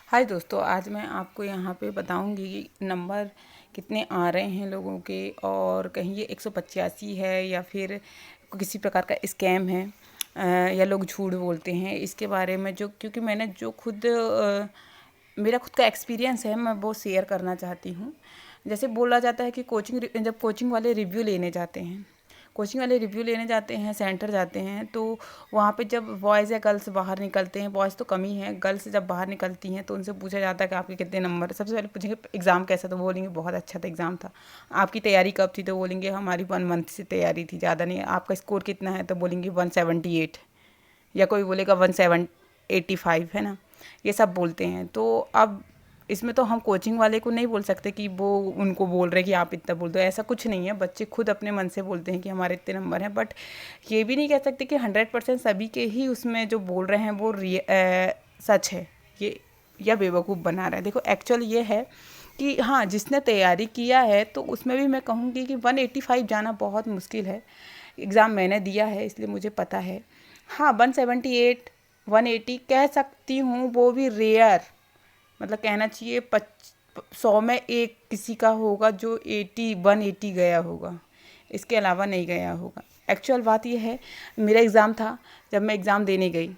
हाय दोस्तों, आज मैं आपको यहाँ पे बताऊँगी कि नंबर कितने आ रहे हैं लोगों के, और कहीं ये 185 है या फिर किसी प्रकार का स्कैम है, या लोग झूठ बोलते हैं। इसके बारे में जो क्योंकि मैंने जो खुद मेरा खुद का एक्सपीरियंस है, मैं वो शेयर करना चाहती हूँ। जैसे बोला जाता है कि जब कोचिंग वाले रिव्यू लेने जाते हैं, सेंटर जाते हैं, तो वहाँ पे जब बॉयज़ या गर्ल्स बाहर निकलते हैं, बॉयज़ तो कम ही हैं, गर्ल्स जब बाहर निकलती हैं तो उनसे पूछा जाता है कि आपके कितने नंबर। सबसे पहले पूछेंगे एग्ज़ाम कैसा, तो बोलेंगे बहुत अच्छा था एग्ज़ाम था। आपकी तैयारी कब थी, तो बोलेंगे हमारी 1 मंथ से तैयारी थी, ज़्यादा नहीं। आपका स्कोर कितना है, तो बोलेंगे 178, या कोई बोलेगा 185, है ना। ये सब बोलते हैं। तो अब इसमें तो हम कोचिंग वाले को नहीं बोल सकते कि वो उनको बोल रहे कि आप इतना बोल दो, ऐसा कुछ नहीं है। बच्चे खुद अपने मन से बोलते हैं कि हमारे इतने नंबर हैं, बट ये भी नहीं कह सकते कि 100% सभी के ही उसमें जो बोल रहे हैं वो सच है ये, या बेवकूफ़ बना रहा है। देखो, एक्चुअल ये है कि हाँ, जिसने तैयारी किया है तो उसमें भी मैं कहूँगी कि 185 जाना बहुत मुश्किल है। एग्ज़ाम मैंने दिया है इसलिए मुझे पता है। हाँ, 178 180 कह सकती हूँ, वो भी रेयर, मतलब कहना चाहिए 100 में एक किसी का होगा जो 180 गया होगा, इसके अलावा नहीं गया होगा। एक्चुअल बात यह है, मेरा एग्ज़ाम था, जब मैं एग्ज़ाम देने गई,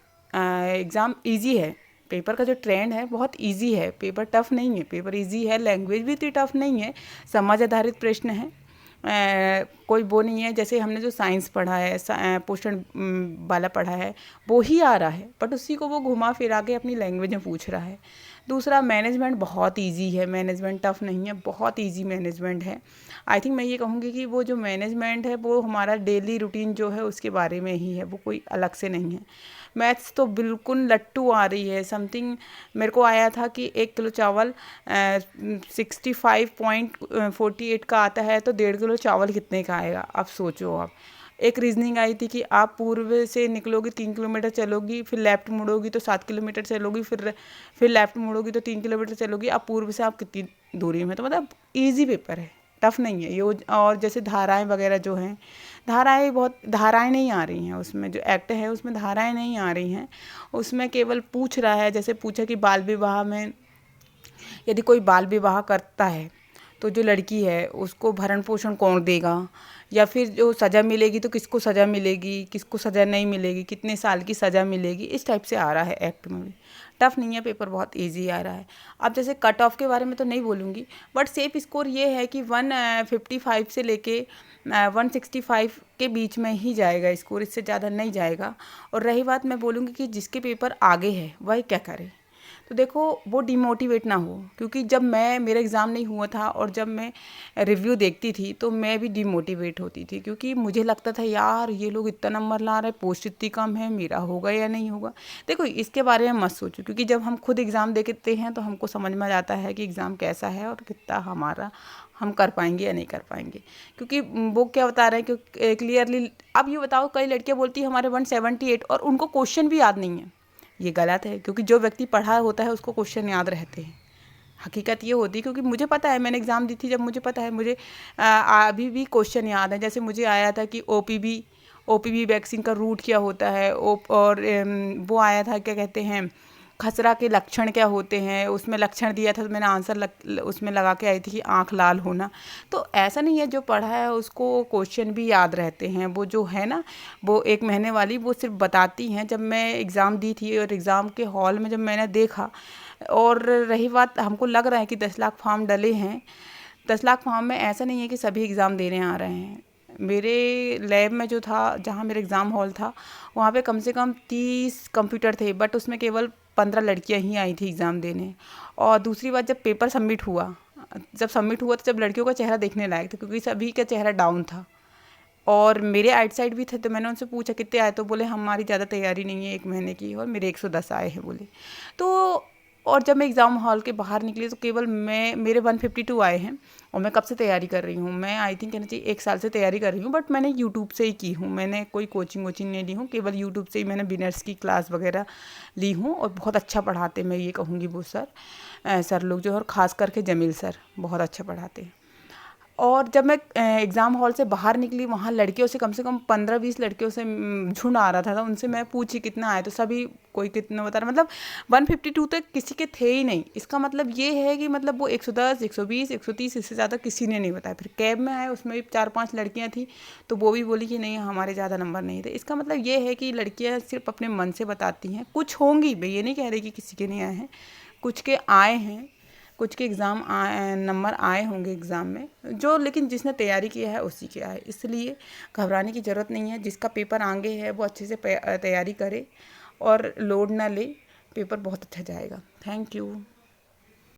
एग्ज़ाम इजी है। पेपर का जो ट्रेंड है बहुत इजी है, पेपर टफ़ नहीं है, पेपर इजी है। लैंग्वेज भी इतनी टफ़ नहीं है, समाज आधारित प्रश्न है। कोई वो नहीं है जैसे हमने जो साइंस पढ़ा है, पोषण वाला पढ़ा है, वो ही आ रहा है, बट उसी को वो घुमा फिरा के अपनी लैंग्वेज में पूछ रहा है। दूसरा, मैनेजमेंट बहुत इजी है, मैनेजमेंट टफ़ नहीं है, बहुत इजी मैनेजमेंट है। आई थिंक मैं ये कहूँगी कि वो जो मैनेजमेंट है वो हमारा डेली रूटीन जो है उसके बारे में ही है, वो कोई अलग से नहीं है। मैथ्स तो बिल्कुल लट्टू आ रही है समथिंग। मेरे को आया था कि 1 किलो चावल 65.48 का आता है, तो 1.5 किलो चावल कितने का आएगा। अब सोचो आप। एक रीजनिंग आई थी कि आप पूर्व से निकलोगी 3 किलोमीटर चलोगी, फिर लेफ्ट मुड़ोगी तो 7 किलोमीटर चलोगी, फिर लेफ्ट मुड़ोगी तो 3 किलोमीटर चलोगी। अब पूर्व से आप कितनी दूरी में, तो मतलब ईजी पेपर है, टफ़ नहीं है ये। और जैसे धाराएं वगैरह जो हैं, धाराएं नहीं आ रही हैं उसमें, जो एक्ट है उसमें धाराएं नहीं आ रही हैं। उसमें केवल पूछ रहा है, जैसे पूछा कि बाल विवाह में यदि कोई बाल विवाह करता है तो जो लड़की है उसको भरण पोषण कौन देगा, या फिर जो सज़ा मिलेगी तो किसको सज़ा मिलेगी, किसको सज़ा नहीं मिलेगी, कितने साल की सज़ा मिलेगी, इस टाइप से आ रहा है एक्ट में भी। टफ़ नहीं है पेपर, बहुत इजी आ रहा है। अब जैसे कट ऑफ के बारे में तो नहीं बोलूँगी, बट सेफ स्कोर ये है कि 155 से लेके 165 के बीच में ही जाएगा स्कोर, इससे ज़्यादा नहीं जाएगा। और रही बात, मैं बोलूँगी कि जिसके पेपर आगे है वह क्या करे। तो देखो, वो डिमोटिवेट ना हो, क्योंकि जब मेरा एग्ज़ाम नहीं हुआ था और जब मैं रिव्यू देखती थी तो मैं भी डिमोटिवेट होती थी, क्योंकि मुझे लगता था यार ये लोग इतना नंबर ला रहे हैं, पोस्ट इतनी कम है, मेरा होगा या नहीं होगा। देखो, इसके बारे में मत सोचो, क्योंकि जब हम खुद एग्ज़ाम देखते हैं तो हमको समझ में आता है कि एग्ज़ाम कैसा है और कितना हम कर पाएंगे या नहीं कर पाएंगे। क्योंकि वो क्या बता रहे हैं कि क्लियरली, अब ये बताओ, कई लड़कियाँ बोलती है हमारे 178 और उनको क्वेश्चन भी याद नहीं है। ये गलत है, क्योंकि जो व्यक्ति पढ़ा होता है उसको क्वेश्चन याद रहते हैं। हकीकत ये होती है, क्योंकि मुझे पता है, मैंने एग्ज़ाम दी थी जब, मुझे पता है, मुझे अभी भी क्वेश्चन याद है। जैसे मुझे आया था कि ओपीवी वैक्सीन का रूट क्या होता है, और वो आया था, क्या कहते हैं, खसरा के लक्षण क्या होते हैं, उसमें लक्षण दिया था तो मैंने आंसर उसमें लगा के आई थी कि आँख लाल होना। तो ऐसा नहीं है, जो पढ़ा है उसको क्वेश्चन भी याद रहते हैं। वो जो है ना, वो 1 महीने वाली, वो सिर्फ बताती हैं। जब मैं एग्ज़ाम दी थी और एग्ज़ाम के हॉल में जब मैंने देखा, और रही बात, हमको लग रहा है कि 10 लाख फॉर्म डले हैं। 10 लाख फॉर्म में ऐसा नहीं है कि सभी एग्ज़ाम देने आ रहे हैं। मेरे लैब में जो था, जहाँ मेरा एग्ज़ाम हॉल था, वहाँ पे कम से कम 30 कंप्यूटर थे, बट उसमें केवल 15 लड़कियाँ ही आई थी एग्ज़ाम देने। और दूसरी बात, जब पेपर सबमिट हुआ, तो जब लड़कियों का चेहरा देखने लायक था, क्योंकि सभी का चेहरा डाउन था। और मेरे आउटसाइड भी थे, तो मैंने उनसे पूछा कितने आए, तो बोले हमारी ज़्यादा तैयारी नहीं है 1 महीने की, और मेरे 110 आए हैं बोले। तो और जब मैं एग्ज़ाम हॉल के बाहर निकली तो केवल मेरे 152 आए हैं। और मैं कब से तैयारी कर रही हूँ, मैं आई थिंक कहना चाहिए 1 साल से तैयारी कर रही हूँ, बट मैंने यूट्यूब से ही की हूँ। मैंने कोई कोचिंग वोचिंग नहीं ली हूँ, केवल यूट्यूब से ही मैंने बिनर्स की क्लास वगैरह ली हूँ। और बहुत अच्छा पढ़ाते, मैं ये कहूँगी वो सर लोग जो है, और ख़ास करके जमील सर बहुत अच्छा पढ़ाते हैं। और जब मैं एग्ज़ाम हॉल से बाहर निकली, वहाँ लड़कियों से कम 15-20 लड़कियों से झुंड आ रहा था, तो उनसे मैं पूछी कितना आए, तो सभी कोई कितना बता रहा, मतलब 152 तो किसी के थे ही नहीं। इसका मतलब ये है कि मतलब वो 110, 120, 130, इससे ज़्यादा किसी ने नहीं बताया। फिर कैब में आए, उसमें भी 4-5 लड़कियाँ थी, तो वो भी बोली कि नहीं हमारे ज़्यादा नंबर नहीं थे। इसका मतलब ये है कि लड़कियाँ सिर्फ अपने मन से बताती हैं। कुछ होंगी भाई, ये नहीं कह रही कि किसी के नहीं आए हैं, कुछ के आए हैं, कुछ के एग्ज़ाम आए, नंबर आए होंगे एग्ज़ाम में, जो लेकिन जिसने तैयारी किया है उसी के आए। इसलिए घबराने की ज़रूरत नहीं है। जिसका पेपर आगे है वो अच्छे से तैयारी करे और लोड ना ले, पेपर बहुत अच्छा जाएगा। Thank you.